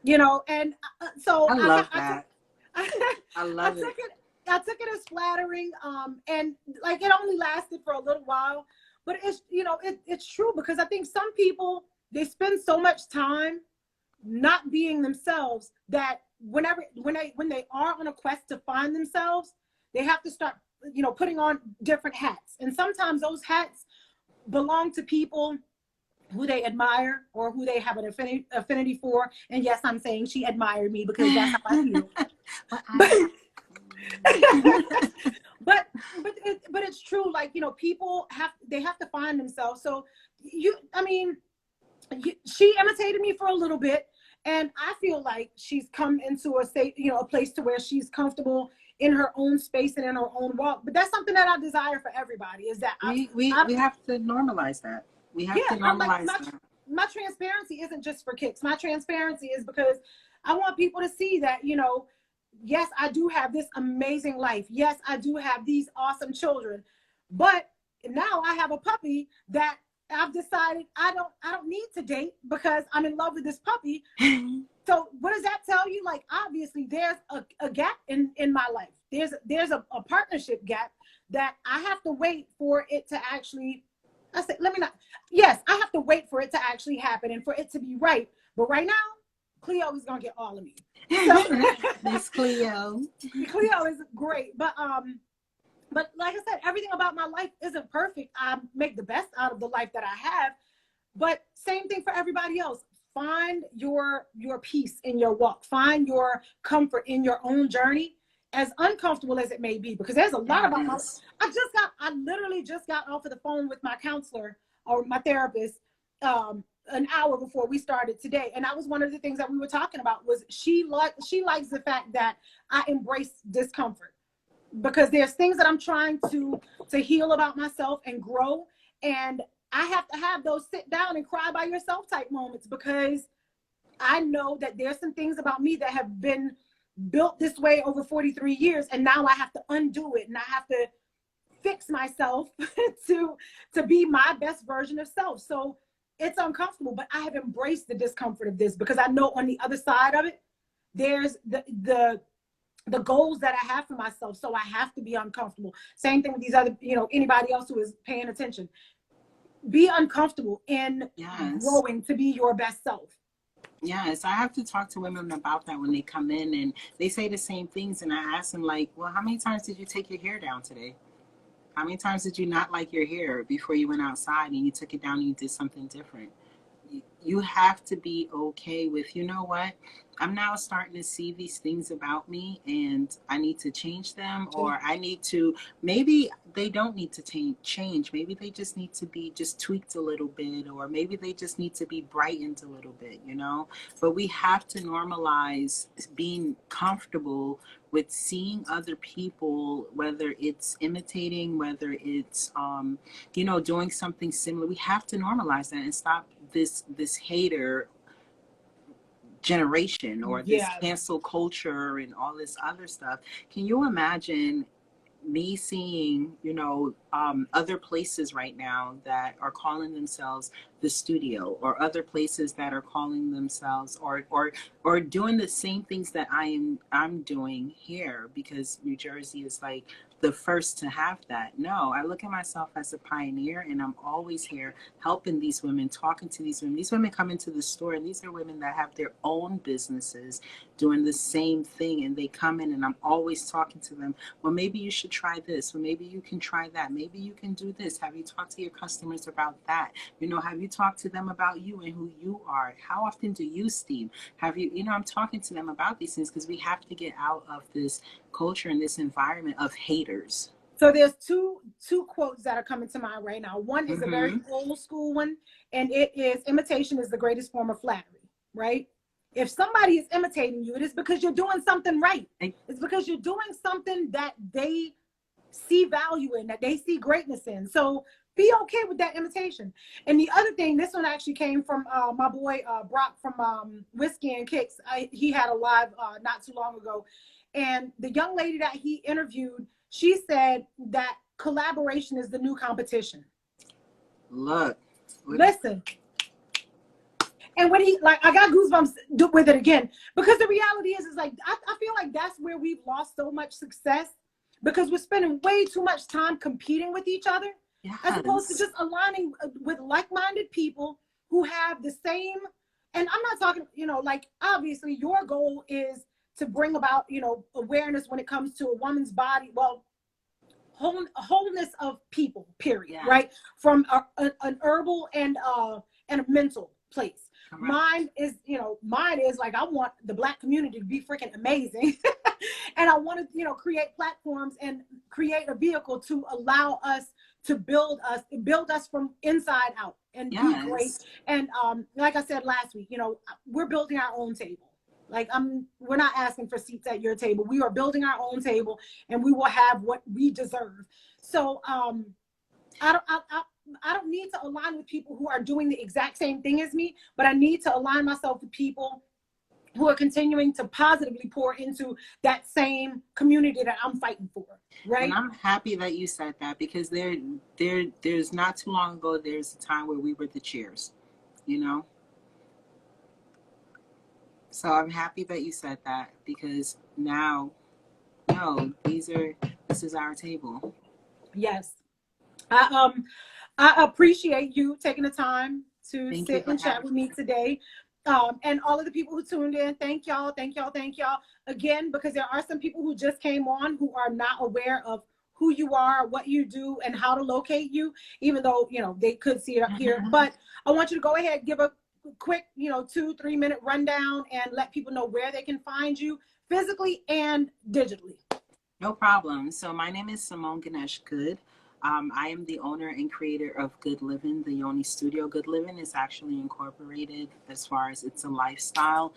You know, and so I love that. I love it. I took it as flattering. And like it only lasted for a little while, but it's, you know, it's true, because I think some people, they spend so much time not being themselves that when they are on a quest to find themselves, they have to start, you know, putting on different hats. And sometimes those hats belong to people who they admire or who they have an affinity for. And yes, I'm saying she admired me because that's how I feel. but it's true. Like, you know, people have to find themselves. So she imitated me for a little bit, and I feel like she's come into a place to where she's comfortable in her own space and in her own walk. But that's something that I desire for everybody, is that we have to normalize that. We have to normalize that. My transparency isn't just for kicks. My transparency is because I want people to see that, you know, yes, I do have this amazing life. Yes, I do have these awesome children. But now I have a puppy that I've decided I don't need to date because I'm in love with this puppy. So what does that tell you? Like, obviously there's a gap in my life. There's a partnership gap that I have to wait for it to actually, I have to wait for it to actually happen and for it to be right. But right now, Cleo is gonna get all of me. So, Miss Cleo. Cleo is great. But like I said, everything about my life isn't perfect. I make the best out of the life that I have. But same thing for everybody else. Find your peace in your walk. Find your comfort in your own journey, as uncomfortable as it may be, because there's a lot about my, Yes. I literally just got off of the phone with my counselor or my therapist an hour before we started today. And that was one of the things that we were talking about, was she likes the fact that I embrace discomfort, because there's things that I'm trying to heal about myself and grow. And I have to have those sit down and cry by yourself type moments, because I know that there's some things about me that have been built this way over 43 years. And now I have to undo it, and I have to fix myself to be my best version of self. So it's uncomfortable, but I have embraced the discomfort of this, because I know on the other side of it, there's the goals that I have for myself. So I have to be uncomfortable. Same thing with these other, anybody else who is paying attention. Be uncomfortable in growing to be your best self. Yes, I have to talk to women about that when they come in, and they say the same things. And I ask them, like, well, how many times did you take your hair down today? How many times did you not like your hair before you went outside and you took it down and you did something different? You have to be okay with, you know what? I'm now starting to see these things about me, and I need to change them, or I need to, maybe they don't need to change. Maybe they just need to be just tweaked a little bit, or maybe they just need to be brightened a little bit, But we have to normalize being comfortable with seeing other people, whether it's imitating, whether it's, doing something similar. We have to normalize that and stop this hater generation, or this cancel culture and all this other stuff. Can you imagine me seeing, other places right now that are calling themselves the studio, or other places that are calling themselves, or doing the same things that I'm doing here, because New Jersey is like the first to have that. No, I look at myself as a pioneer, and I'm always here helping these women, talking to these women. These women come into the store, and these are women that have their own businesses doing the same thing, and they come in, and I'm always talking to them. Well, maybe you should try this. Well, maybe you can try that. Maybe you can do this. Have you talked to your customers about that? Have you talked to them about you and who you are? How often do you steam? Have you, I'm talking to them about these things, because we have to get out of this culture and this environment of haters. So there's two quotes that are coming to mind right now. One is a very old school one, and it is, imitation is the greatest form of flattery, right? If somebody is imitating you, it is because you're doing something right. It's because you're doing something that they see value in, that they see greatness in. So be okay with that imitation. And the other thing, this one actually came from my boy Brock from Whiskey and Kicks. He had a live not too long ago. And the young lady that he interviewed, she said that collaboration is the new competition. Listen. And when I got goosebumps with it again, because the reality is like, I feel like that's where we've lost so much success, because we're spending way too much time competing with each other, as opposed to just aligning with like-minded people who have the same. And I'm not talking, obviously your goal is to bring about, awareness when it comes to a woman's body. Well, wholeness of people, period, right? From an herbal and a mental place. Mine is like, I want the Black community to be freaking amazing. And I want to, create platforms and create a vehicle to allow us to build us from inside out and be great. And like I said last week, we're building our own table. Like we're not asking for seats at your table. We are building our own table, and we will have what we deserve. So I don't need to align with people who are doing the exact same thing as me, but I need to align myself with people who are continuing to positively pour into that same community that I'm fighting for, right? And I'm happy that you said that, because there's not too long ago, there's a time where we were the cheers, So I'm happy that you said that, because now, no, this is our table. Yes. I appreciate you taking the time to sit and chat with me today. And all of the people who tuned in, thank y'all again, because there are some people who just came on who are not aware of who you are, what you do, and how to locate you, even though, they could see it up here. But I want you to go ahead, give a quick, 2-3 minute rundown and let people know where they can find you physically and digitally. No problem. So my name is Simone Goode. I am the owner and creator of Good Living, the Yoni Studio. Good Living is actually incorporated as far as it's a lifestyle,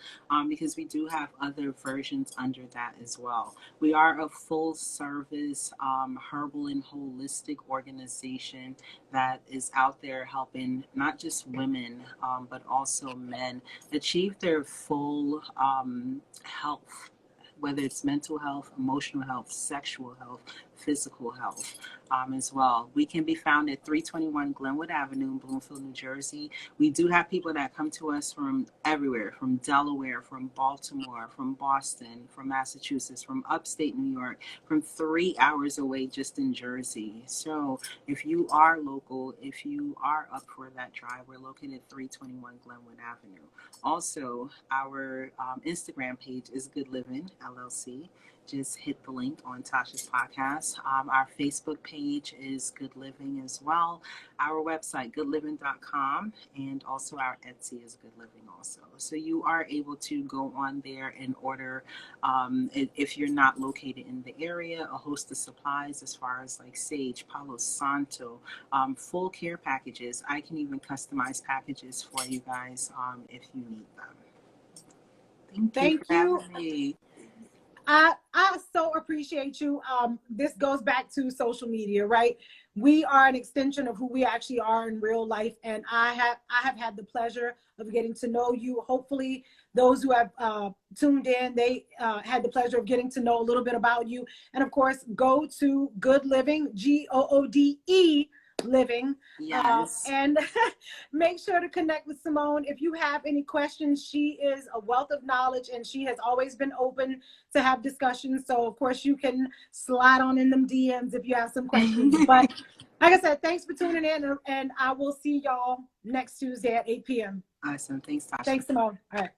because we do have other versions under that as well. We are a full service herbal and holistic organization that is out there helping not just women, but also men achieve their full health, whether it's mental health, emotional health, sexual health, physical health, as well. We can be found at 321 Glenwood Avenue in Bloomfield, New Jersey. We do have people that come to us from everywhere, from Delaware, from Baltimore, from Boston, from Massachusetts, from upstate New York, from 3 hours away just in Jersey. So if you are local, if you are up for that drive, we're located at 321 Glenwood Avenue. Also, our Instagram page is Good Living LLC. Just hit the link on Tasha's podcast. Our Facebook page is Good Living as well. Our website, goodliving.com, and also our Etsy is Good Living also. So you are able to go on there and order, if you're not located in the area, a host of supplies as far as like sage, Palo Santo, full care packages. I can even customize packages for you guys if you need them. Thank you Thank for you. having me. I so appreciate you. This goes back to social media, right? We are an extension of who we actually are in real life, and I have had the pleasure of getting to know you. Hopefully, those who have tuned in, they had the pleasure of getting to know a little bit about you. And of course, go to Good Living, GOODE Living, Yes. and make sure to connect with Simone. If you have any questions, she is a wealth of knowledge, and she has always been open to have discussions. So of course you can slide on in them DMs if you have some questions. But like I said, thanks for tuning in, and I will see y'all next Tuesday at 8 p.m. Awesome. Thanks, Tasha. Thanks, Simone. All right.